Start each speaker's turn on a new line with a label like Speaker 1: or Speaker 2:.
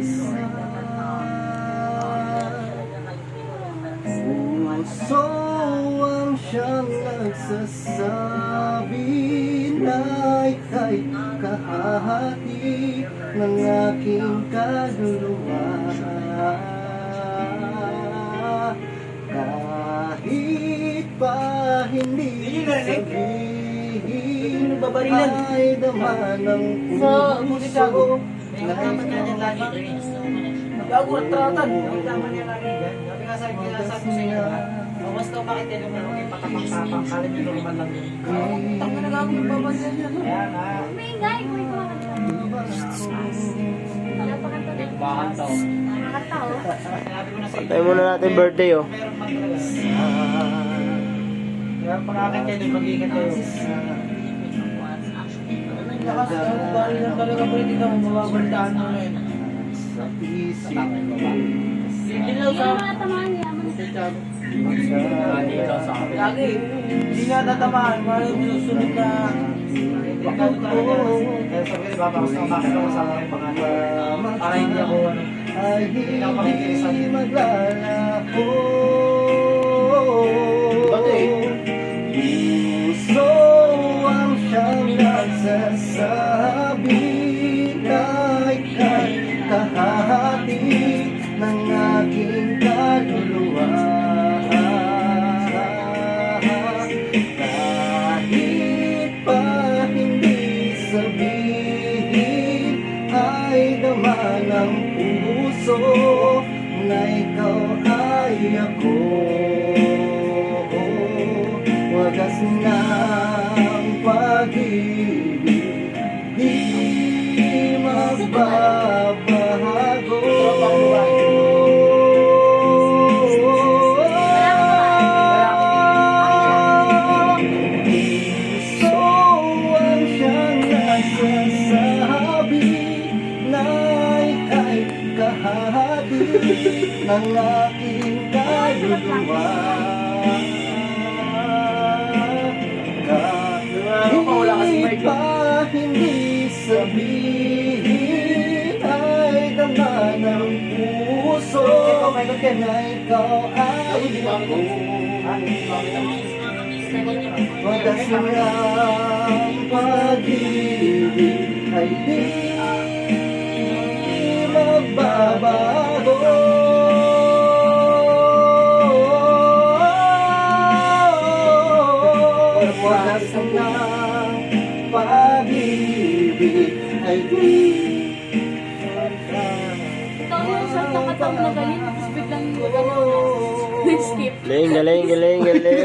Speaker 1: isa. Puso ang siyang nagsasabi na ika'y kahahati ng aking kaluluwa. Kahit pa hindi sabihin ay dama ng puso
Speaker 2: May kasama niya niyan lagi rin. Gago at tratan. May kasama niya lagi yan. Sabi nga sabi ko sa inyo. Basta bakit yan yung meron yung patapang-tapang. Kala niyo normal lang yun. Tang na nagamo yung babanyan yan. Kaya nga.
Speaker 3: May ngay, may
Speaker 2: Bahan tao.
Speaker 3: nakakataw.
Speaker 2: Sinabi ko na sa inyo.
Speaker 4: Tayo muna natin birthday, oh.
Speaker 2: Meron man talaga. Kaya pag-akit kayo doon, mag-iingat kayo. Lakas, bali lang talaga po hindi ka mababalitaan mo na yun.
Speaker 1: sa isip
Speaker 2: Hindi
Speaker 3: Yung
Speaker 2: lang sa...
Speaker 3: mga tamaan niya,
Speaker 2: Lagi, hindi nga tatamaan. Maraming minusunod na... Ikaw talaga. Kaya sabi ko, babakas na bakit ako kasama yung mga... Para hindi ako ano...
Speaker 1: ay hindi maglalako. Puso ang siyang nagsasabi na ika'y kahahati ng aking kaluluwa. Kahit pa hindi sabihin ay dama ng puso na ikaw ay ako. Wagas ng pag-ibig di magbabago. Puso ang siyang nagsasabi na ika'y kahati ng aking kaluluwa. Kahit pa hindi sabihin ay dama ng puso na ikaw ay ako. Wagas ng pag-ibig ay di magbabago. Wagas ng pag-ibig ay di
Speaker 3: ikaw yung sa nakataw na galing, tapos biglang nag-skip.
Speaker 4: Galing, galing, galing, galing.